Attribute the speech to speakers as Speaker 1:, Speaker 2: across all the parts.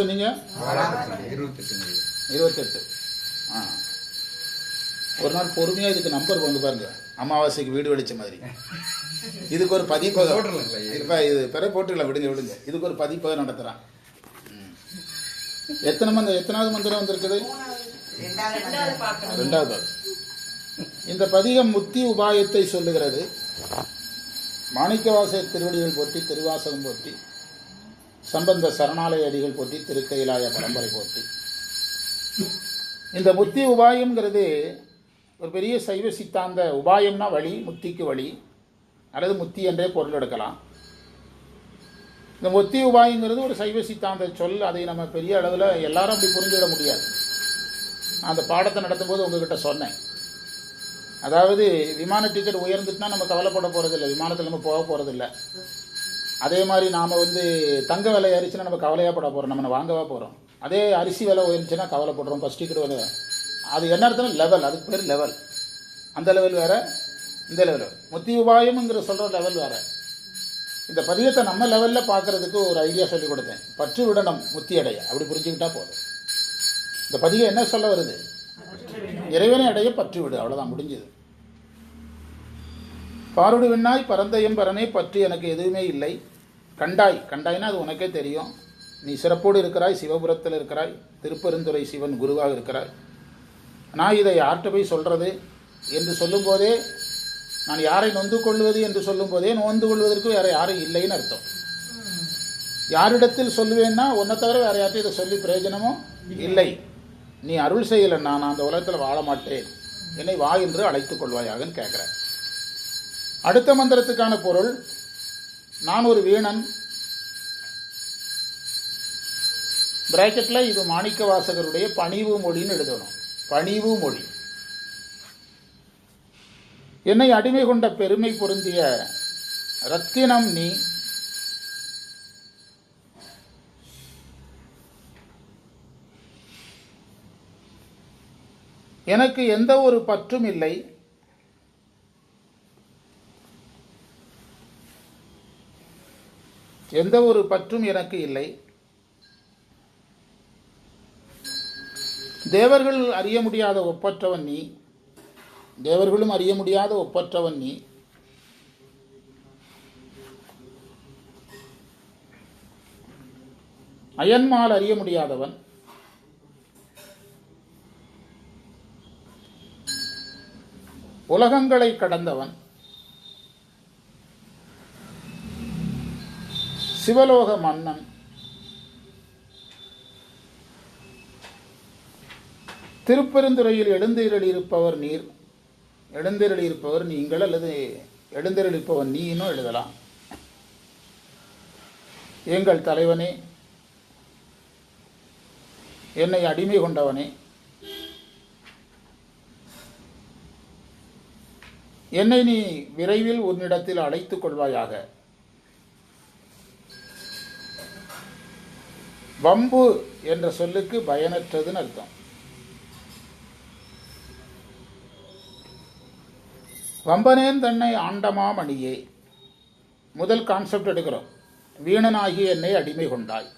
Speaker 1: சொன்னீங்க 28. ஒரு நாள் பொறுமையாக இதுக்கு நம்பர் கொண்டு பாருங்க, அமாவாசைக்கு வீடு வெடிச்ச மாதிரி. இதுக்கு ஒரு பதிப்பகம் இது பிற போட்டுக்கலாம், விடுங்க. இதுக்கு ஒரு பதிப்பகம் நடத்துகிறான். எத்தனாவது மந்திரம் வந்திருக்குது? 2வது. இந்த பதிகம் முத்தி உபாயத்தை சொல்லுகிறது. மாணிக்கவாசகர் திருவடிகள் போற்றி, திருவாசகம் போற்றி, சம்பந்த சரணாலய அடிகள் போற்றி, திருக்கைலாய பரம்பரை போற்றி. இந்த முத்தி உபாயம்ங்கிறது ஒரு பெரிய சைவ சித்தாந்த உபாயம்னா வழி, முத்திக்கு வழி அல்லது முத்தி என்றே பொருள் எடுக்கலாம். இந்த முத்தி உபாயங்கிறது ஒரு சைவ சித்தாந்த சொல். அதை நம்ம பெரிய அளவில் எல்லாரும் அப்படி புரிஞ்சுவிட முடியாது. நான் அந்த பாடத்தை நடத்தும் போது உங்ககிட்ட சொன்னேன். அதாவது விமான டிக்கெட் உயர்ந்துட்டுனா நம்ம கவலைப்பட போகிறதில்லை, விமானத்தில் நம்ம போக போகிறதில்ல. அதே மாதிரி நாம் தங்க விலை ஏறிச்சுன்னா நம்ம கவலையாகப்பட போகிறோம், நம்ம வாங்கவா போகிறோம். அதே அரிசி விலை உயர்ந்துச்சுன்னா கவலைப்படுறோம், ஃபஸ்ட் டிக்கெட் வந்து. அது என்ன அர்த்தம்? லெவல், அதுக்கு பேர் லெவல். அந்த லெவல் வேறு, இந்த லெவல். முத்தி உபாயம்ங்கிற சொல்கிற லெவல் வேறு. இந்த பதியத்தை நம்ம லெவலில் பார்க்குறதுக்கு ஒரு ஐடியா சொல்லி கொடுத்தேன். பற்று விடணும் முத்தி அடைய, அப்படி புரிஞ்சுக்கிட்டா போதும். இந்த பதியம் என்ன சொல்ல வருது? இறைவனை அடைய பற்று விடு, அவ்வளோதான், முடிஞ்சது. பாருடு விண்ணாய் பரந்தயம் பரனே, பற்று எனக்கு எதுவுமே இல்லை. கண்டாய்னா அது உனக்கே தெரியும். நீ சிறப்போடு இருக்கிறாய், சிவபுரத்தில் இருக்கிறாய், திருப்பெருந்துறை சிவன் குருவாக இருக்கிறாய். நான் இதை யார்கிட்ட போய் சொல்கிறது என்று சொல்லும்போதே, நான் யாரை நொந்து கொள்வது என்று சொல்லும்போதே நொந்து கொள்வதற்கு வேறு யாரும் இல்லைன்னு அர்த்தம். யாரிடத்தில் சொல்லுவேன்னா உன்னை தவிர வேறு யார்ட்டும் இதை சொல்லி பிரயோஜனமும் இல்லை. நீ அருள் செய்யலைன்னா நான் அந்த உலகத்தில் வாழ மாட்டேன், என்னை வா என்று அழைத்துக் கொள்வாயாகன்னு கேட்குறேன். அடுத்த மந்திரத்துக்கான பொருள், நான் ஒரு வீணன். பிராக்கெட்டில் இது மாணிக்க வாசகருடைய பணிவு மொழின்னு எழுதணும். பணிவு மொழி. என்னை அடிமை கொண்ட பெருமை பொருந்திய ரத்தினம் நீ. எனக்கு எந்த ஒரு பற்றும் இல்லை. எந்த ஒரு பற்றும் எனக்கு இல்லை. தேவர்கள் அறிய முடியாத ஒப்பற்றவன் நீ. தேவர்களும் அறிய முடியாத ஒப்பற்றவன் நீ. அயன்மால் அறிய முடியாதவன். உலகங்களை கடந்தவன். சிவலோக மன்னன். திருப்பெருந்துறையில் எழுந்தருளியிருப்பவர் நீர். எழுந்தருளியிருப்பவர் நீங்கள் அல்லது எழுந்தருளிப்பவன் நீனும் எழுதலாம். எங்கள் தலைவனே, என்னை அடிமை கொண்டவனே, என்னை நீ விரைவில் உன்னிடத்தில் அழைத்துக் கொள்வாயாக. வம்பு என்ற சொல்லுக்கு பயனற்றதுன்னு அர்த்தம். வம்பனேன் தன்னை ஆண்டமாமணியே. முதல் கான்செப்ட் எடுக்கிறோம். வீணனாகி என்னை அடிமை கொண்டாய்.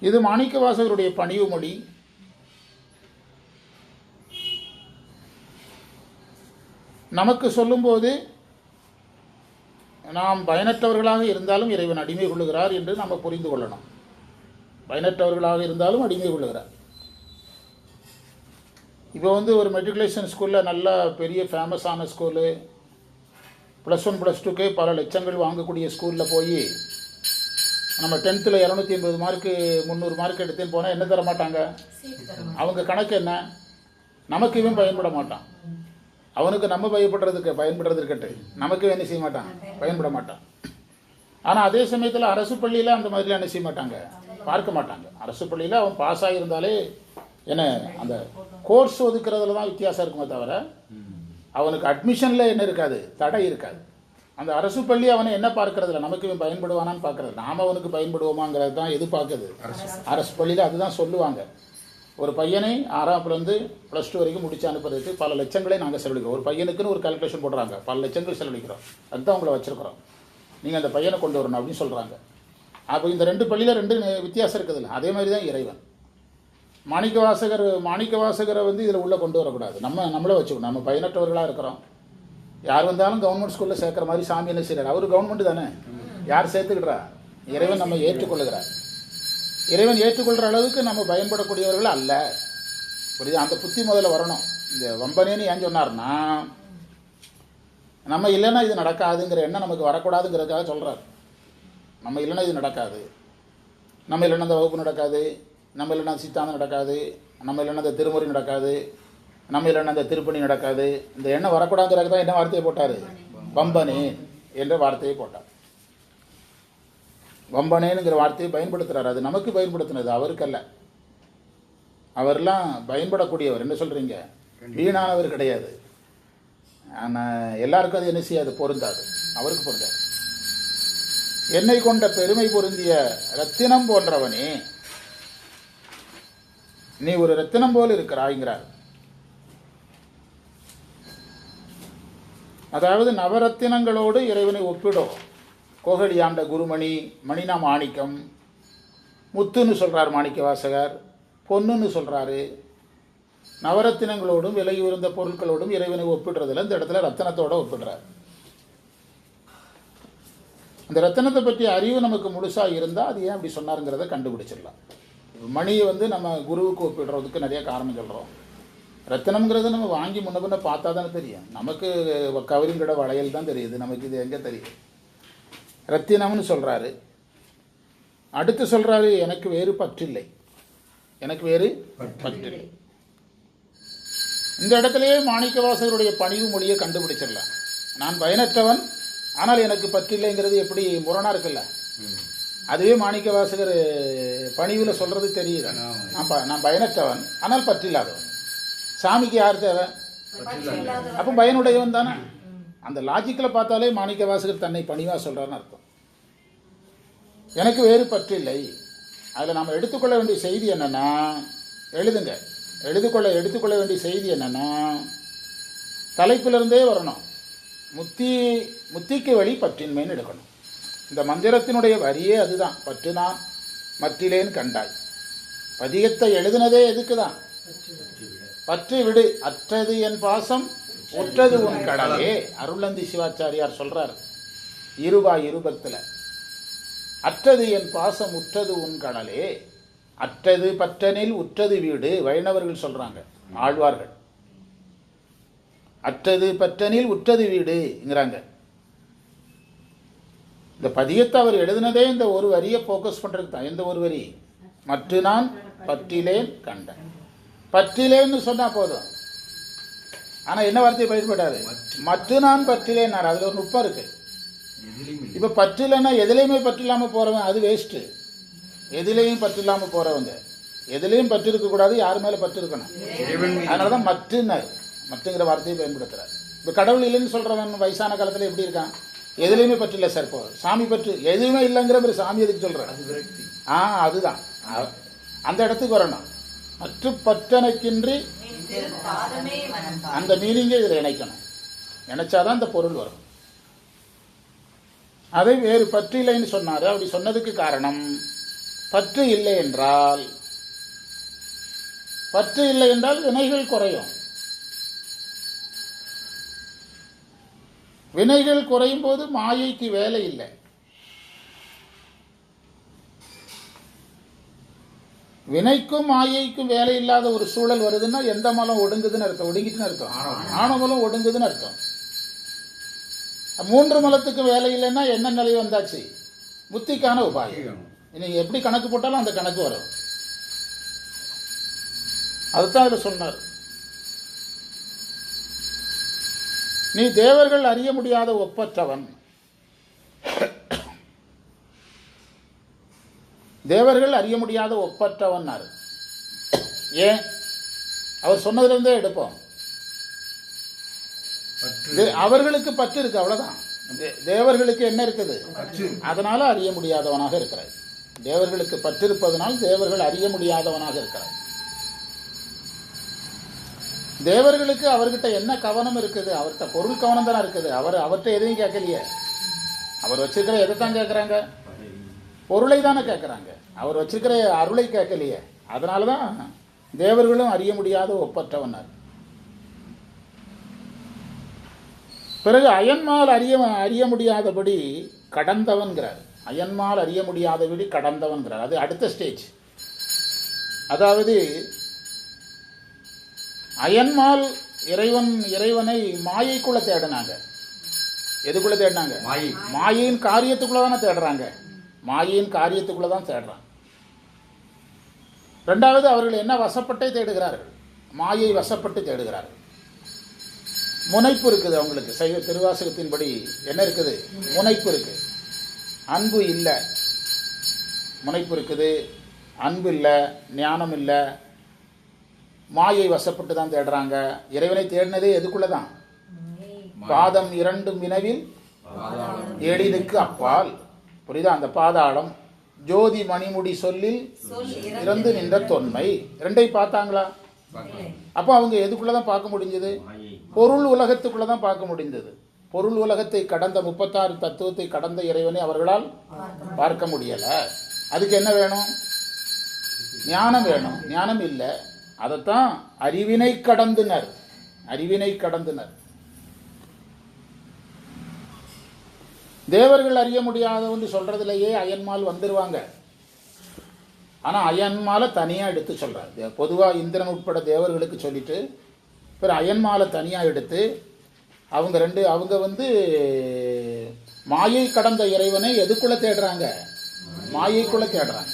Speaker 1: இது மாணிக்கவாசகருடைய பணிவு மொழி. நமக்கு சொல்லும்போது நாம் பயனற்றவர்களாக இருந்தாலும் இறைவன் அடிமை கொள்ளுகிறார் என்று நாம் புரிந்து கொள்ளணும். பயனற்றவர்களாக இருந்தாலும் அடிமை கொள்ளுகிறார். இப்போ ஒரு மெட்ரிகுலேஷன் ஸ்கூலில் நல்ல பெரிய ஃபேமஸான ஸ்கூலு, +1 +2க்கு பல லட்சங்கள் வாங்கக்கூடிய ஸ்கூலில் போய் நம்ம 10th 280 மார்க்கு 300 மார்க் எடுத்துன்னு போனால் என்ன தர மாட்டாங்க? அவங்க கணக்கு என்ன? நமக்கு இவன் பயன்பட மாட்டான். அவனுக்கு நம்ம பயன்படுறது இருக்கட்டு, நமக்கு என்ன செய்ய மாட்டான்? பயன்பட மாட்டான். ஆனால் அதே சமயத்தில் அரசு பள்ளியில் அந்த மாதிரிலாம் என்ன செய்ய மாட்டாங்க? பார்க்க மாட்டாங்க. அரசு பள்ளியில் அவன் பாஸ் ஆகியிருந்தாலே என்ன, அந்த கோர்ஸ் ஒதுக்குறதுல தான் வித்தியாசம் இருக்குமே தவிர அவனுக்கு அட்மிஷனில் என்ன இருக்காது? தடை இருக்காது. அந்த அரசு பள்ளி அவனை என்ன பார்க்கறதில்ல, நமக்கு இவன் பயன்படுவானான்னு பார்க்கறது, நாம் அவனுக்கு பயன்படுவோமாங்கிறது தான் எதிர்பார்க்குது அரசு பள்ளியில். அதுதான் சொல்லுவாங்க. ஒரு பையனை 6ஆம் +2 வரைக்கும் முடிச்சு அனுப்புறதுக்கு பல லட்சங்களே நாங்கள் செலவழிக்கிறோம். ஒரு பையனுக்குன்னு ஒரு கால்குலேஷன் போடுறாங்க, பல லட்சங்கள் செலவழிக்கிறோம். அதுதான் உங்களை வச்சுருக்கிறோம், நீங்கள் அந்த பையனை கொண்டு வரணும் அப்படின்னு சொல்கிறாங்க. அப்போ இந்த ரெண்டு பள்ளியில் ரெண்டு வித்தியாசம் இருக்குதுல்ல, அதே மாதிரி தான் இறைவன். மாணிக்கவாசகரை வந்து இதில் உள்ளே கொண்டு வரக்கூடாது. நம்மளே வச்சுக்கணும். நம்ம பயனற்றவர்களாக இருக்கிறோம். யார் வந்தாலும் கவர்மெண்ட் ஸ்கூலில் சேர்க்குற மாதிரி சாமி என்ன செய்கிறார்? அவர் கவர்மெண்ட் தானே, யார் சேர்த்துக்கிட்டா? இறைவன் நம்ம ஏற்றுக்கொள்ளுகிறார். இறைவன் ஏற்றுக்கொள்கிற அளவுக்கு நம்ம பயன்படக்கூடியவர்கள் அல்ல. புரியுது? அந்த புத்தி முதல்ல வரணும். இந்த வம்பனேன்னு ஏன் சொன்னார்னா, நம்ம இல்லைன்னா இது நடக்காதுங்கிற எண்ணம் நமக்கு வரக்கூடாதுங்கிறதுக்காக சொல்கிறார். நம்ம இல்லைன்னா இது நடக்காது, நம்ம இல்லைன்னா அந்த வகுப்பு நடக்காது, நம்ம இல்லைன்னா சித்தாந்தம் நடக்காது, நம்ம இல்லைன்னா அந்த திருமுறை நடக்காது, நம்ம இல்லைன்னா அந்த திருப்பணி நடக்காது. இந்த எண்ணம் வரக்கூடாதுங்கிறதுக்கு தான் என்ன வார்த்தையை போட்டார்? வம்பனே என்ற வார்த்தையை போட்டார். வம்பனேனுங்கிற வார்த்தையை பயன்படுத்துகிறார். அது நமக்கு பயன்படுத்தினது, அவருக்கல்ல. அவர்லாம் பயன்படக்கூடியவர். என்ன சொல்கிறீங்க? வீணானவர் கிடையாது. ஆனால் எல்லாருக்கும் அது என்ன செய்யாது? பொருந்தாது. அவருக்கு பொருந்தாது. என்னை கொண்ட பெருமை பொருந்திய ரத்தினம் போன்றவனே, நீ ஒரு ரத்தினம் போல் இருக்கிறாய்ங்கிறார். அதாவது நவரத்தினங்களோடு இறைவனை ஒப்பிடும். கோகலி ஆண்ட குருமணி, மணினா மாணிக்கம், முத்துன்னு சொல்கிறார் மாணிக்க வாசகர், பொன்னுன்னு சொல்கிறாரு. நவரத்தினங்களோடும் விலை உயர்ந்த பொருட்களோடும் இறைவனை ஒப்பிடுறதில்ல. இந்த இடத்துல ரத்தினத்தோடு ஒப்பிடுறார். இந்த ரத்தினத்தை பற்றி அறிவு நமக்கு முழுசாக இருந்தால் அது ஏன் அப்படி சொன்னாருங்கிறத கண்டுபிடிச்சிடலாம். மணியை வந்து நம்ம குருவுக்கு ஒப்பிடுறதுக்கு நிறைய காரணம் சொல்கிறோம். ரத்தினம்ங்கிறத நம்ம வாங்கி முன்ன பின்ன பார்த்தா தானே தெரியும். நமக்கு கவரிங்கட வளையல் தான் தெரியுது, நமக்கு இது எங்கே தெரியும்? ரத்தினம்னு சொல்கிறாரு. அடுத்து சொல்கிறாரு, எனக்கு வேறு பற்றில்லை, எனக்கு வேறு பற்றில்லை. இந்த இடத்துலையே மாணிக்கவாசகருடைய பணிவு மொழியை கண்டுபிடிச்சிடலாம். நான் பயனற்றவன், ஆனால் எனக்கு பற்றில்லைங்கிறது எப்படி முரணாக இருக்குல்ல? அதுவே மாணிக்கவாசகர் பணிவில் சொல்கிறது தெரியுது. நான் பயனற்றவன் ஆனால் பற்றில்லாதவன். சாமிக்கு யார் தேவை? அப்போ பயனுடையவன் தானே. அந்த லாஜிக்கில் பார்த்தாலே மாணிக்கவாசகர் தன்னை பணிவாக சொல்கிறான்னு அர்த்தம். எனக்கு வேறு பற்றில்லை. அதில் நாம் எடுத்துக்கொள்ள வேண்டிய செய்தி என்னென்னா, எழுதுங்க, எடுத்துக்கொள்ள வேண்டிய செய்தி என்னென்னா, தலைப்பிலிருந்தே வரணும். முத்திக்கு வழி பற்றின்மைன்னு எடுக்கணும். இந்த மந்திரத்தினுடைய வரியே அதுதான். பற்று நான் மற்றிலேன் கண்டாய். பதிகத்தை எழுதினதே எதுக்கு தான்? பற்று விடு, அற்றது என் பாசம், உற்றது உன் கடலே. அருளந்தி சிவாச்சாரியார் சொல்றார் இருபத்தில், அற்றது என் பாசம், உற்றது உன் கடலே. அற்றது பற்றனில் உற்றது வீடு. வைணவர்கள் சொல்றாங்க, ஆழ்வார்கள். அற்றது பற்றனில் உற்றது வீடுங்கிறாங்க. இந்த பதியத்தை அவர் எழுதினதே இந்த ஒரு வரியை ஃபோக்கஸ் பண்ணுறதுக்கு தான். எந்த ஒரு வரி? மற்ற நான் பற்றிலேன் கண்டேன். பற்றிலேன்னு சொன்னால் போதும். ஆனால் என்ன வார்த்தையை பயன்படாது? மற்ற நான் பற்றிலேன். அதில் ஒரு நுட்பம் இருக்கு. இப்போ பற்றில்லைன்னா எதுலேயுமே பற்று இல்லாமல் போகிறவன் அது வேஸ்ட்டு. எதுலேயும் பற்று இல்லாமல் போகிறவங்க, எதுலேயும் பற்று இருக்கக்கூடாது, யார் மேலே பற்று இருக்கணும். அதனால தான் மற்றுங்கிற வார்த்தையை பயன்படுத்துகிறார். இப்போ கடவுள் இல்லைன்னு சொல்கிறவன் வயசான காலத்தில் எப்படி இருக்கான்? எதுலையுமே பற்று இல்லை சார். இப்போ சாமி பற்று எதுவுமே இல்லைங்கிற ஒரு சாமி எதுக்கு சொல்கிறேன்? அதுதான் அந்த இடத்துக்கு வரணும். மற்ற பற்றனைக்கின்றி அந்த மீனிங்கே இதில் இணைக்கணும். இணைச்சாதான் இந்த பொருள் வரும். அதை வேறு பற்று இல்லைன்னு சொன்னாரு. அப்படி சொன்னதுக்கு காரணம், பற்று இல்லை என்றால் வினைகள் குறையும். வினைகள் குறையும் போது மாயைக்கு வேலை இல்லை. வினைக்கும் மாயைக்கும் வேலை இல்லாத ஒரு சூழல் வருதுன்னா எந்த மலம் ஒடுங்குதுன்னு அர்த்தம்? ஒடுங்கிட்டுன்னு அர்த்தம். ஆணவமலம் ஒடுங்குதுன்னு அர்த்தம். 3 மலத்துக்கு வேலை இல்லைன்னா என்ன நிலை வந்தாச்சு? புத்திக்கான உபாயம். நீங்க எப்படி கணக்கு போட்டாலும் அந்த கணக்கு வரும். அதுதான் இவர் சொன்னார். நீ தேவர்கள் அறிய முடியாத ஒப்பற்றவன். தேவர்கள் அறிய முடியாத ஒப்பற்றவன். ஏன்? அவர் சொன்னதிலிருந்தே எடுப்போம். அவர்களுக்கு பற்று இருக்கு, அவ்வளவுதான். தேவர்களுக்கு என்ன இருக்குது? அதனால அறிய முடியாதவனாக இருக்கிறார். தேவர்களுக்கு பற்று இருப்பதனால் தேவர்கள் அறிய முடியாதவனாக இருக்கிறார். தேவர்களுக்கு அவர்கிட்ட என்ன கவனம் இருக்குது? அவர்கிட்ட பொருள் கவனம் தானே இருக்குது. அவர்கிட்ட எதையும் கேட்கலையே. அவர் வச்சிருக்கிற எதை தான் கேட்குறாங்க? பொருளை தானே கேட்குறாங்க, அவர் வச்சிருக்கிற அருளை கேட்கலையே. அதனால தான் தேவர்களும் அறிய முடியாத ஒப்பற்றவனார். பிறகு அயன்மால் அறிய முடியாதபடி கடந்தவன்கிறார். அயன்மால் அறிய முடியாதபடி கடந்தவன்கிறார். அது அடுத்த ஸ்டேஜ். அதாவது அயன்மால் இறைவனை மாயைக்குள்ள தேடினாங்க. எதுக்குள்ள தேடினாங்க? மாயையின் காரியத்துக்குள்ள தானே தேடுறாங்க. மாயையின் காரியத்துக்குள்ள தான் தேடுறாங்க. ரெண்டாவது, அவர்கள் என்ன வசப்பட்டே தேடுகிறார்கள்? மாயை வசப்பட்டு தேடுகிறார்கள். முனைப்பு இருக்குது அவங்களுக்கு. சைவ திருவாசகத்தின்படி என்ன இருக்குது? முனைப்பு இருக்கு. அன்பு இல்லை. முனைப்பு இருக்குது, அன்பு இல்லை, ஞானம் இல்லை, மாயை வசப்பட்டு தான் தேடுறாங்க. இறைவனை தேடினதே எதுக்குள்ள தான்? பாதம் இரண்டும் வினவில் எழிலுக்கு அப்பால். புரியுதா? அந்த பாதாளம். ஜோதி மணிமுடி சொல்லில் இறந்து நின்ற தொன்மை. ரெண்டை பார்த்தாங்களா? அப்போ அவங்க எதுக்குள்ளதான் பார்க்க முடிஞ்சது? பொருள் உலகத்துக்குள்ளதான் பார்க்க முடிந்தது. பொருள் உலகத்தை கடந்த 36 தத்துவத்தை கடந்த இறைவனை அவர்களால் பார்க்க முடியல. அதுக்கு என்ன வேணும்? ஞானம் வேணும். ஞானம் இல்லை. அதைத்தான் அறிவினை கடந்தனர். அறிவினை கடந்தனர். தேவர்கள் அறிய முடியாதவன்னு சொல்றதுலேயே அயன்மால் வந்துருவாங்க. ஆனால் அயன்மாலை தனியாக எடுத்து சொல்கிறார். பொதுவாக இந்திரன் உட்பட தேவர்களுக்கு சொல்லிட்டு பிற அயன்மாலை தனியாக எடுத்து அவங்க வந்து மாயை கடந்த இறைவனை எதுக்குள்ளே தேடுறாங்க? மாயைக்குள்ளே தேடுறாங்க.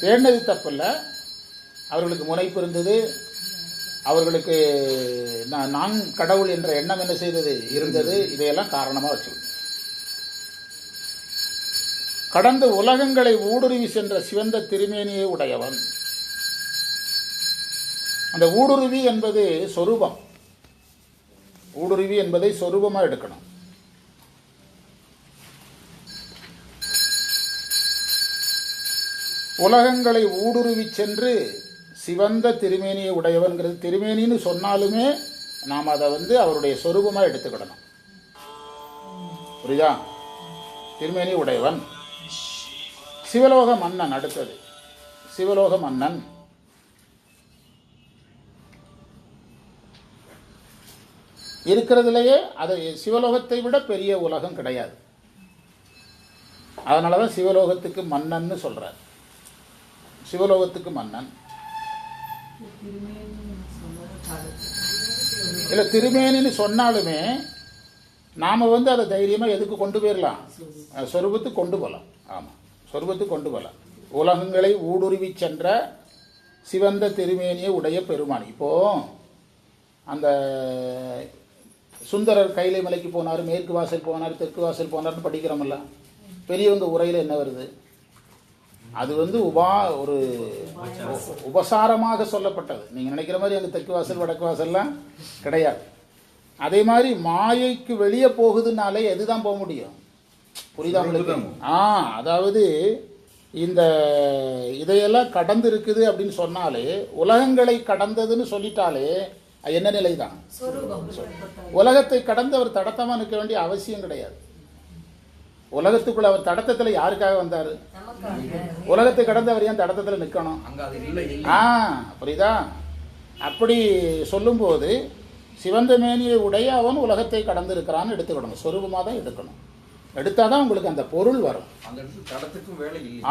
Speaker 1: தேடினது தப்பில்லை. அவர்களுக்கு முனைப்பு இருந்தது. அவர்களுக்கு நான் கடவுள் என்ற எண்ணம் என்ன செய்தது? இருந்தது. இதையெல்லாம் காரணமாக வச்சு கடந்த உலகங்களை ஊடுருவி சென்ற சிவந்த திருமேனியை உடையவன். அந்த ஊடுருவி என்பது சொரூபம். ஊடுருவி என்பதை சொரூபமாக எடுக்கணும். உலகங்களை ஊடுருவி சென்று சிவந்த திருமேனியை உடையவன்கிறது. திருமேனின்னு சொன்னாலுமே நாம் அதை வந்து அவருடைய சொரூபமாக எடுத்துக்கிடணும். புரியுதா? திருமேனி உடையவன். சிவலோக மன்னன். அடுத்தது சிவலோக மன்னன். இருக்கிறதுலேயே அது சிவலோகத்தை விட பெரிய உலகம் கிடையாது. அதனால தான் சிவலோகத்துக்கு மன்னன்னு சொல்றார். சிவலோகத்துக்கு மன்னன். இல்லை, திருமேனின்னு சொன்னாலுமே நாம் வந்து அதை தைரியமாக எதுக்கு கொண்டு போயிடலாம்? சொரூபத்துக்கு கொண்டு போகலாம். ஆமாம், சொர்க்கத்துக்கு கொண்டு போகலாம். உலகங்களை ஊடுருவி சென்ற சிவந்த திருமேனியை உடைய பெருமான். இப்போது அந்த சுந்தரர் கைலை மலைக்கு போனார், மேற்கு வாசல் போனார், தெற்கு வாசல் போனார்னு படிக்கிறோம்ல. பெரியவங்க உரையில் என்ன வருது? அது வந்து ஒரு உபசாரமாக சொல்லப்பட்டது. நீங்கள் நினைக்கிற மாதிரி அங்கே தெற்கு வாசல் வடக்கு வாசல்லாம் கிடையாது. அதே மாதிரி மாயைக்கு வெளியே போகுதுனாலே எதுதான் போக முடியும்? புரியுதா உங்களுக்கு? அதாவது இந்த இதையெல்லாம் கடந்து இருக்குது அப்படின்னு சொன்னாலே, உலகங்களை கடந்ததுன்னு சொல்லிட்டாலே என்ன நிலை தான்? உலகத்தை கடந்து அவர் தடத்தமா நிற்க வேண்டிய அவசியம் கிடையாது. உலகத்துக்குள்ள அவர் தடத்தத்தில் யாருக்காக வந்தார்? உலகத்தை கடந்து அவர் ஏன் தடத்தத்தில் நிற்கணும்? புரியுதா? அப்படி சொல்லும்போது சிவந்த மேனியை உடைய அவன் உலகத்தை கடந்து இருக்கிறான்னு எடுத்துக்கணும். சொரூபமாக தான் எடுக்கணும். எடுத்தாதான் உங்களுக்கு அந்த பொருள் வரும்.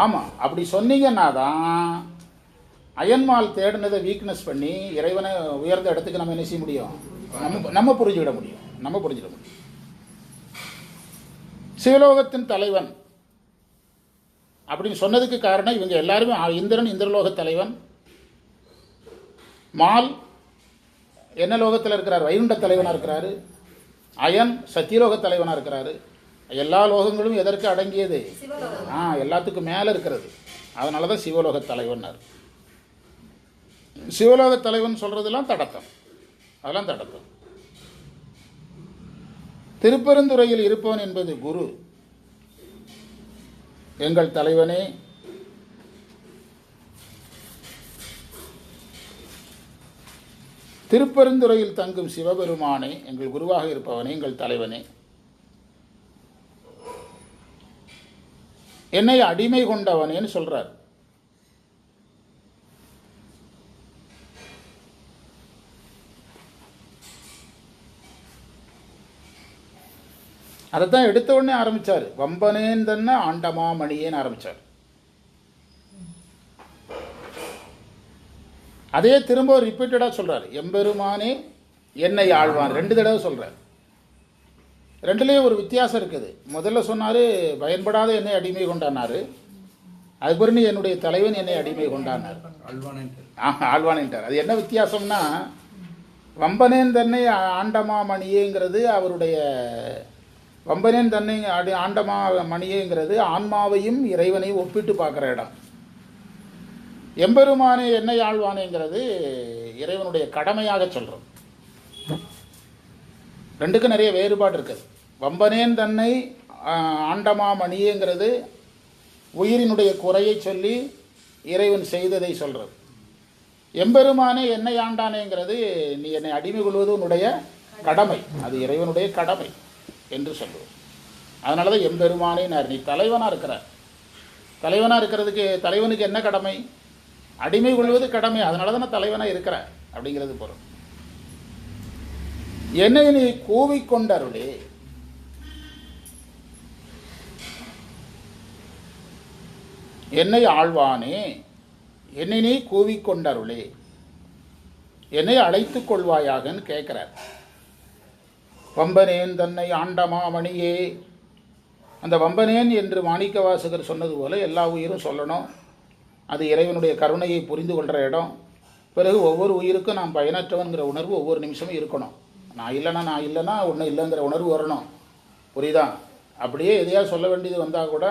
Speaker 1: ஆமா, அப்படி சொன்னீங்கன்னா தான் அயன்மால் தேடினதை வீக்னஸ் பண்ணி இறைவனை உயர்ந்த இடத்துக்கு நம்ம என்ன செய்ய முடியும்? நம்ம புரிஞ்சுக்கிட முடியும். சிவலோகத்தின் தலைவன் அப்படின்னு சொன்னதுக்கு காரணம் இவங்க எல்லாருமே இந்திரன் இந்திரலோக தலைவன். மால் என்ன லோகத்தில் இருக்கிறார்? வைகுண்ட தலைவனாக இருக்கிறாரு. அயன் சத்தியலோக தலைவனாக இருக்கிறாரு. எல்லா லோகங்களும் எதற்கு அடங்கியது? எல்லாத்துக்கும் மேலே இருக்கிறது. அதனால தான் சிவலோக தலைவன்னார். சிவலோக தலைவன் சொல்றதெல்லாம் தடத்தம். அதெல்லாம் தடத்தம். திருப்பெருந்துறையில் இருப்பவன் என்பது குரு. எங்கள் தலைவனே, திருப்பெருந்துறையில் தங்கும் சிவபெருமானே, எங்கள் குருவாக இருப்பவனே, எங்கள் தலைவனே, என்னை அடிமை கொண்டவனேன்னு சொல்றார். அதைத்தான் எடுத்த உடனே ஆரம்பிச்சார். வம்பனேன் தன்ன ஆண்டமா மணியேன்னு ஆரம்பிச்சார். அதே திரும்ப ரிப்பீட்டடாக சொல்றாரு. எம்பெருமானே என்னை ஆழ்வான் 2 தடவை சொல்றார். 2லயும் ஒரு வித்தியாசம் இருக்குது. முதல்ல சொன்னாரு பயன்படாத என்னை அடிமை கொண்டானாரு. அதுக்கு நீ என்னுடைய தலைவன் என்னை அடிமை கொண்டானார், ஆழ்வானேன்ட்டார். அது என்ன வித்தியாசம்னா, வம்பனேன் தன்னை ஆண்டமா மணியேங்கிறது அவருடைய வம்பனேன் தன்னை ஆண்டமா மணியேங்கிறது ஆன்மாவையும் இறைவனையும் ஒப்பிட்டு பார்க்குற இடம். எம்பெருமானே என்னை ஆழ்வானேங்கிறது இறைவனுடைய கடமையாக சொல்கிறோம். 2க்கும் நிறைய வேறுபாடு இருக்குது. வம்பனேன் தன்னை ஆண்டமா மணியேங்கிறது உயிரினுடைய குறையை சொல்லி இறைவன் செய்ததை சொல்கிறது. எம்பெருமானே என்னை ஆண்டானேங்கிறது நீ என்னை அடிமை கொள்வது உன்னுடைய கடமை, அது இறைவனுடைய கடமை என்று சொல்லுவோம். அதனால தான் எம்பெருமானே நீ தலைவனாக இருக்கிற. தலைவனாக இருக்கிறதுக்கு தலைவனுக்கு என்ன கடமை? அடிமை கொள்வது கடமை. அதனால தான் நான் தலைவனாக இருக்கிற அப்படிங்கிறது பொருள். என்னை நீ கூவிக்கொண்டருளே, என்னை ஆழ்வானே, என்னை நீ கூவிக்கொண்டருளே, என்னை அழைத்துக் கொள்வாயாகன்னு கேட்கிறார். வம்பனேன் தன்னை ஆண்டமா மணியே, அந்த வம்பனேன் என்று மாணிக்க வாசகர் சொன்னது போல எல்லா உயிரும் சொல்லணும். அது இறைவனுடைய கருணையை புரிந்து கொள்கிற இடம். பிறகு ஒவ்வொரு உயிருக்கும் நான் பயனற்றவன்கிற உணர்வு ஒவ்வொரு நிமிஷமும் இருக்கணும். நான் இல்லைன்னா ஒன்றும் இல்லைங்கிற உணர்வு வரணும். புரியுதா? அப்படியே எதையா சொல்ல வேண்டியது வந்தால் கூட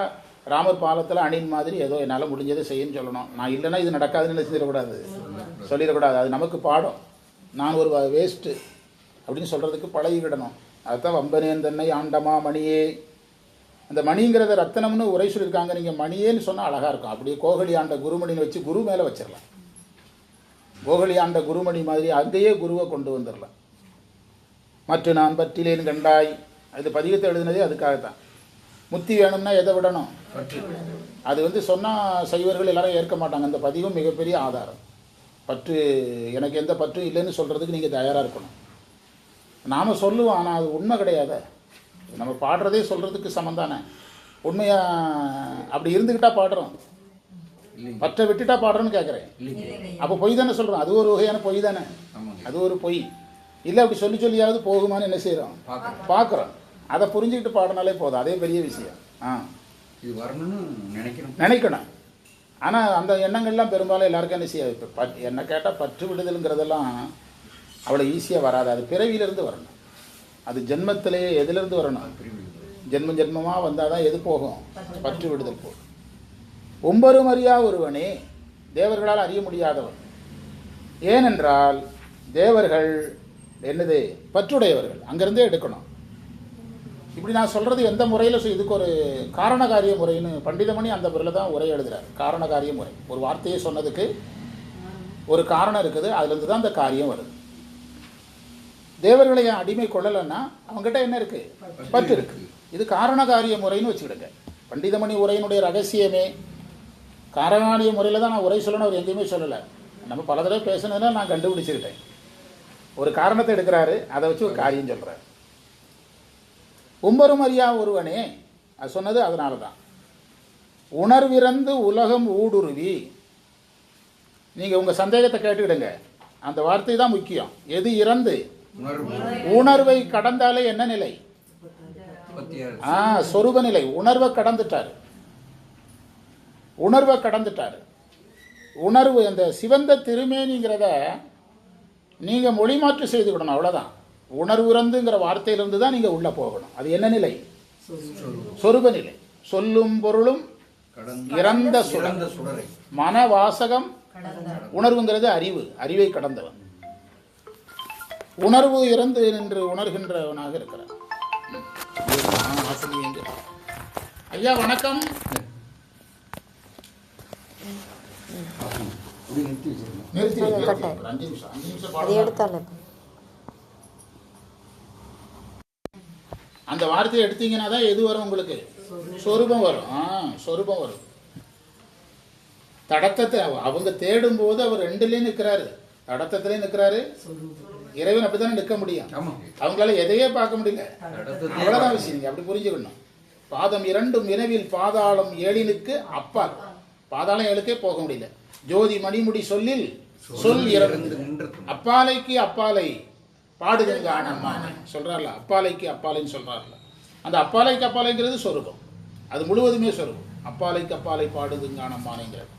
Speaker 1: ராமர் பாலத்தில் அணின் மாதிரி ஏதோ என்னால் முடிஞ்சதை செய்யன்னு சொல்லணும். நான் இல்லைன்னா இது நடக்காதுன்னு செஞ்சிடக்கூடாது, சொல்லிடக்கூடாது. அது நமக்கு பாடம். நான் ஒரு வேஸ்ட்டு அப்படின்னு சொல்கிறதுக்கு பழகிக்கிடணும். அதுதான் வம்பனேன் தன்னை ஆண்டமா மணியே. அந்த மணிங்கிறத ரத்தனம்னு உரை சொல்லியிருக்காங்க. நீங்கள் மணியேன்னு சொன்னால் அழகாக இருக்கும். அப்படியே கோகலி ஆண்ட குருமணின்னு வச்சு குரு மேலே வச்சிடலாம். கோகலி ஆண்ட குருமணி மாதிரி அங்கேயே குருவை கொண்டு வந்துடலாம். மற்ற நான் பற்றிலேன்னு கண்டாய், அது பதிகத்தை எழுதினதே அதுக்காகத்தான். முத்தி வேணும்னா எதை விடணும்? அது சொன்னால் சைவர்கள் எல்லாரும் ஏற்க மாட்டாங்க. அந்த பதிவும் மிகப்பெரிய ஆதாரம். பற்று எனக்கு எந்த பற்றும் இல்லைன்னு சொல்கிறதுக்கு நீங்கள் தயாராக இருக்கணும். நாம் சொல்லுவோம், ஆனால் அது உண்மை கிடையாது. நம்ம பாடுறதே சொல்கிறதுக்கு சமந்தானே. உண்மையாக அப்படி இருந்துக்கிட்டா பாடுறோம், பற்றை விட்டுட்டா பாடுறோன்னு கேட்குறேன். அப்போ பொய் தானே சொல்கிறோம். அது ஒரு வகையான பொய் தானே, அது ஒரு பொய். இல்லை அப்படி சொல்லியாவது போகுமான்னு என்ன செய்கிறோம்? பார்க்குறோம். அதை புரிஞ்சுக்கிட்டு பாடினாலே போதும், அதே பெரிய விஷயம்.
Speaker 2: இது வரணும்னு
Speaker 1: நினைக்கணும். ஆனால் அந்த எண்ணங்கள்லாம் பெரும்பாலும் எல்லாருக்கும் என்ன செய்யாது. இப்போ என்ன கேட்டால் பற்று விடுதலுங்கிறதெல்லாம் அவ்வளோ ஈஸியாக வராது. அது பிறவியிலிருந்து வரணும். அது ஜென்மத்திலேயே எதிலிருந்து வரணும்? ஜென்மமாக வந்தால் தான் எது போகும்? பற்று விடுதல் போகும். ஒம்பரும் அறியா ஒருவனே, தேவர்களால் அறிய முடியாதவன். ஏனென்றால் தேவர்கள் என்னது? பற்றுடையவர்கள். அங்கேருந்தே எடுக்கணும். இப்படி நான் சொல்கிறது எந்த முறையில் இதுக்கு ஒரு காரணகாரிய முறைன்னு பண்டிதமணி அந்த முறையில் தான் உரை எழுதுகிறார். காரணகாரிய முறை. ஒரு வார்த்தையை சொன்னதுக்கு ஒரு காரணம் இருக்குது, அதுலேருந்து தான் அந்த காரியம் வருது. தேவர்களை அடிமை கொள்ளலைன்னா அவங்ககிட்ட என்ன இருக்குது? பற்று இருக்குது. இது காரணகாரிய முறைன்னு வச்சுக்கிடுங்க. பண்டிதமணி உரையினுடைய ரகசியமே காரணகாரிய முறையில் தான் நான் உரை சொல்லணும். அவர் எங்கேயுமே சொல்லலை. நம்ம பல தடவை பேசுனதுனால நான் கண்டுபிடிச்சிக்கிட்டேன். ஒரு காரணத்தை எடுக்கிறாரு, அதை வச்சு ஒரு காரியம் சொல்கிறார். ஒம்பரும் அறியா ஒருவனே, அது சொன்னது அதனால தான். உணர்விறந்து உலகம் ஊடுருவி, நீங்கள் உங்கள் சந்தேகத்தை கேட்டுக்கிடுங்க. அந்த வார்த்தை தான் முக்கியம். எது இறந்து? உணர்வை கடந்தாலே என்ன நிலை? சொரூப நிலை. உணர்வை கடந்துட்டார். உணர்வு அந்த சிவந்த திருமேனிங்கிறத நீங்கள் மொழி மாற்று செய்துக்கிடணும். அவ்வளோதான். உணர்வுறந்துங்கிற வார்த்தையிலிருந்து தான் நீங்கள் உள்ளே போகணும். அது என்ன நிலை? சொரூப நிலை. சொல்லும் பொருளும் இறந்த சுடரை. மனவாசகம். உணர்வுங்கிறது அறிவு. அறிவை கடந்தவன். உணர்வு இறந்து நின்று உணர்கின்றவனாக இருக்கிறான். ஐயா வணக்கம். நிறுத்தி 5 நிமிஷம் அந்த வார்த்தையை எடுத்தீங்கன்னா தான் எது வரும் உங்களுக்கு? சொரூபம் வரும். சொரூபம் வரும். தடத்தத்தை அவங்க தேடும் போது அவர் ரெண்டுலயும் நிற்கிறாரு, தடத்தத்திலையும் நிற்கிறாரு. இறைவன் அப்படித்தானே நிற்க முடியும். அவங்களால எதையே பார்க்க முடியல. அவ்வளவுதான் விஷயம். நீங்க அப்படி புரிஞ்சுக்கணும். பாதம் இரண்டும் இரவில் பாதாளம் ஏழினுக்கு அப்பால், பாதாளம் ஏழுக்கே போக முடியல. ஜோதி மணிமுடி சொல்லில் சொல் இறந்து அப்பாலைக்கு அப்பாலை பாடுதங்கானம்மானே சொல்றாருல. அப்பாலைக்கு அப்பாலைன்னு சொல்றாருல. அந்த அப்பாலைக்கு அப்பாலைங்கிறது சொரூபம். அது முழுவதுமே சொரூபம். அப்பாலைக்கு அப்பாலை பாடுதுங்கானம்மானேங்கிறது.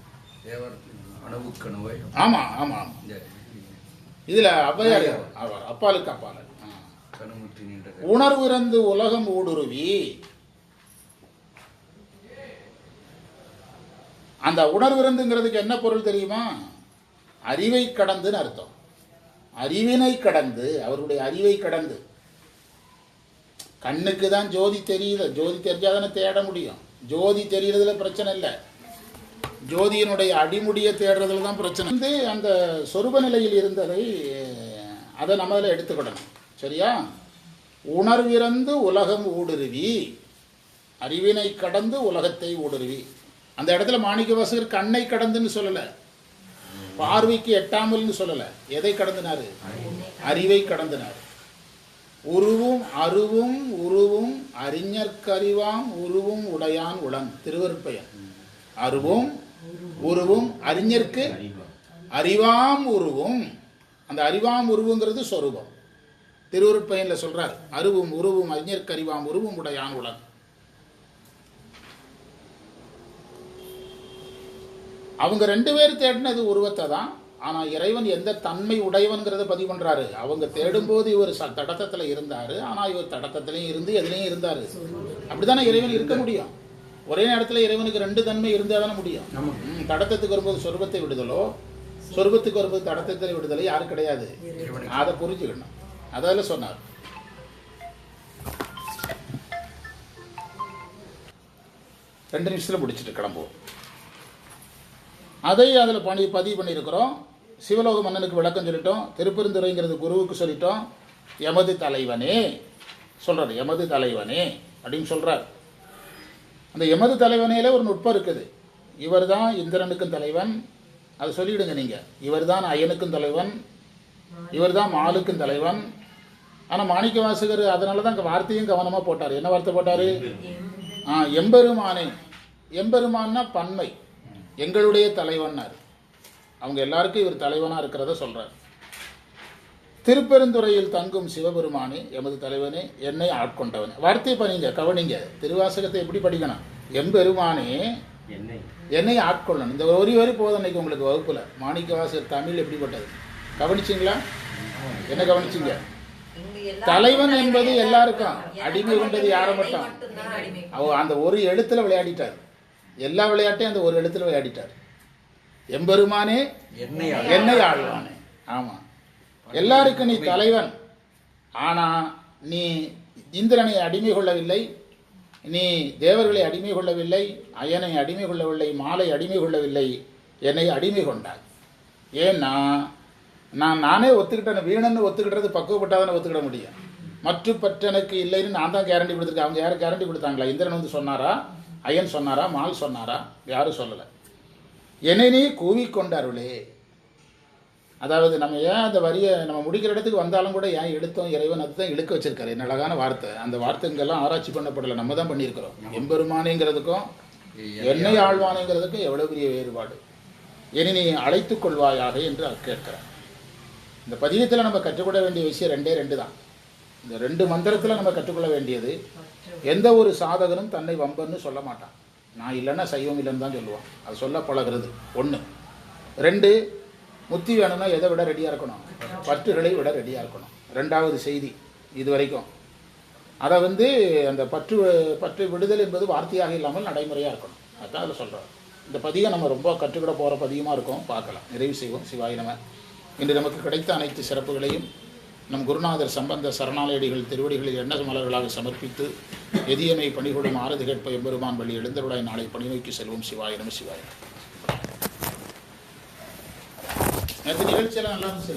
Speaker 1: ஆமா ஆமா ஆமா. இதுல அவ்வையார் அப்பாலுக்கு அப்பாலை. உணர்வு இறந்து உலகம் ஊடுருவி, அந்த உணர்வு இருந்துங்கிறதுக்கு என்ன பொருள் தெரியுமா? அறிவை கடந்துன்னு அர்த்தம். அறிவினை கடந்து, அவருடைய அறிவை கடந்து. கண்ணுக்கு தான் ஜோதி தெரியுது. ஜோதி தெரிஞ்சாதானே தேட முடியும். ஜோதி தெரியறதுல பிரச்சனை இல்லை, ஜோதியினுடைய அடிமுடியை தேடுறதுல தான் பிரச்சனை. வந்து அந்த சொரூப நிலையில் இருந்ததை அதை நம்ம அதில் எடுத்துக்கிடணும். சரியா? உணர்விறந்து உலகம் ஊடுருவி, அறிவினை கடந்து உலகத்தை ஊடுருவி. அந்த இடத்துல மாணிக்க வாசகர் கண்ணை கடந்துன்னு சொல்லலை, பார்வைக்கு எட்டாமல்னு சொல்லலை. எதை கடந்தினாரு? அறிவை கடந்தினார். உருவும் அருவும் உருவும் அறிஞர்கறிவாம் உருவும் உடையான் உளன். திருவருட்பயன். அருவும் உருவும் அறிஞர்க்கு அறிவாம் உருவும். அந்த அறிவாம் உருவுங்கிறது சொரூபம். திருவருட்பயன்ல சொல்றார், அருவும் உருவும் அறிஞர்க்கு அறிவாம் உருவும் உடையான் உளன். அவங்க ரெண்டு பேர் தேடினது உருவத்தை தான். ஆனா இறைவன் எந்த தன்மை உடையவன்கிறத பதிவு பண்றாரு. அவங்க தேடும்போது இவர் தடத்தத்துல இருந்தாரு, ஆனா இவர் தடத்தத்திலையும் இருந்து எதுலையும் இருந்தாரு. அப்படித்தானே இறைவன் இருக்க முடியும். ஒரே நேரத்தில் இறைவனுக்கு ரெண்டு தன்மை இருந்தால் தானே முடியும். தடத்தத்துக்கு வரும்போது சொர்பத்தை விடுதலோ, சொர்பத்துக்கு வரும்போது தடத்தத்தில் விடுதலை யாரு கிடையாது. அதை புரிஞ்சுக்கணும். அதால சொன்னார். ரெண்டு நிமிஷத்துல முடிச்சுட்டு கிளம்புவோம். அதை அதில் பதிவு பண்ணியிருக்கிறோம். சிவலோக மன்னனுக்கு விளக்கம் சொல்லிட்டோம். திருப்பெருந்துறைங்கிறது குருவுக்கு சொல்லிட்டோம். எமது தலைவனே சொல்றாரு, எமது தலைவனே அப்படின்னு சொல்றார். அந்த எமது தலைவனையில ஒரு நுட்பம் இருக்குது. இவர் தான் இந்திரனுக்கும் தலைவன், அதை சொல்லிவிடுங்க நீங்க. இவர் தான் அயனுக்கும் தலைவன், இவர் தான் மாலுக்கும் தலைவன். ஆனால் மாணிக்க வாசகர் அதனால தான் வார்த்தையும் கவனமாக போட்டார். என்ன வார்த்தை போட்டார்? எம்பெருமானே. எம்பெருமான்னா பன்மை, எங்களுடைய தலைவன்னார். அவங்க எல்லாருக்கும் இவர் தலைவனாக இருக்கிறத சொல்றார். திருப்பெருந்துறையில் தங்கும் சிவபெருமானே எமது தலைவனே என்னை ஆட்கொண்டவன். வார்த்தையை பண்ணிங்க, கவனிங்க. திருவாசகத்தை எப்படி படிக்கணும்? எம்பெருமானே என்னை ஆட்கொள்ளணும். இந்த ஒரு வரி போதும் அன்னைக்கு உங்களுக்கு வகுப்புல. மாணிக்க வாசகர் தமிழ் எப்படிப்பட்டது கவனிச்சிங்களா? என்ன கவனிச்சிங்க? தலைவன் என்பது எல்லாருக்கும், அடிமை கொண்டது யாரை மட்டும். அந்த ஒரு எழுத்துல விளையாடிட்டார். எல்லா விளையாட்டையும் அந்த ஒரு எழுத்துல விளையாடிட்டார். எம்பெருமானே என்னை ஆழ்வானே. ஆமா, எல்லாருக்கும் நீ தலைவன். ஆனா நீ இந்திரனை அடிமை கொள்ளவில்லை, நீ தேவர்களை அடிமை கொள்ளவில்லை, அயனை அடிமை கொள்ளவில்லை, மாலை அடிமை கொள்ளவில்லை, என்னை அடிமை கொண்டாய். ஏன்னா நானே ஒத்துக்கிட்டேன். வீணன்னு ஒத்துக்கிட்டது பக்குவப்பட்டாதானே ஒத்துக்கிட முடியும். மற்ற பற்றனுக்கு இல்லைன்னு நான் தான் கேரண்டி கொடுத்துருக்கேன். அவங்க யாரும் கேரண்டி கொடுத்தாங்களா? இந்திரன் வந்து சொன்னாரா? அயன் சொன்னாரா? மால் சொன்னாரா? யாரும் சொல்லலை. என்னை நீ கூவிக்கொண்டாருளே. அதாவது நம்ம ஏன் அந்த வரியை நம்ம முடிக்கிற இடத்துக்கு வந்தாலும் கூட ஏன் எடுத்தோம் இறைவன் அதுதான் இழுக்க வச்சிருக்காரு. என்ன அழகான வார்த்தை. அந்த வார்த்தைங்கெல்லாம் ஆராய்ச்சி பண்ணப்படலை, நம்ம தான் பண்ணியிருக்கிறோம். எம்பெருமானேங்கிறதுக்கும் என்னை ஆழ்வானேங்கிறதுக்கும் எவ்வளோ பெரிய வேறுபாடு. இனி நீ அழைத்துக் கொள்வாயாக என்று கேட்கிறார். இந்த பதியத்தில் நம்ம கற்றுக்கொள்ள வேண்டிய விஷயம் ரெண்டு தான். இந்த ரெண்டு மந்திரத்தில் நம்ம கற்றுக்கொள்ள வேண்டியது, எந்த ஒரு சாதகனும் தன்னை வம்பன்னு சொல்ல மாட்டான். நான் இல்லைன்னா சைவம் இல்லைன்னு தான் சொல்லுவான். அது சொல்ல பழகிறது ஒன்று. ரெண்டு, முத்தி வேணும்னா எதை விட ரெடியாக இருக்கணும்? பற்றுகளை விட ரெடியாக இருக்கணும். ரெண்டாவது செய்தி இது வரைக்கும். அதை அந்த பற்று விடுதல் என்பது வார்த்தையாக இல்லாமல் நடைமுறையாக இருக்கணும். அதுதான் அதில் சொல்கிறோம். இந்த பதியம் நம்ம ரொம்ப கற்றுக்கிட போகிற பதியமாக இருக்கும். பார்க்கலாம். நிறைவு செய்வோம். சிவாய நம. இன்று நமக்கு கிடைத்த அனைத்து சிறப்புகளையும் நம் குருநாதர் சம்பந்த சரணாலயடிகள் திருவடிகளில் எண்ணெய் மலர்களாக சமர்ப்பித்து எதியமை பணிகொடும் ஆரதி கேட்ப எம்பெருமான் வழி எழுந்தருளாய் நாளை பணி நோக்கி செல்வோம். சிவாய நம. சிவாய. நேற்று நிகழ்ச்சியெல்லாம் நல்லா இருந்துச்சு.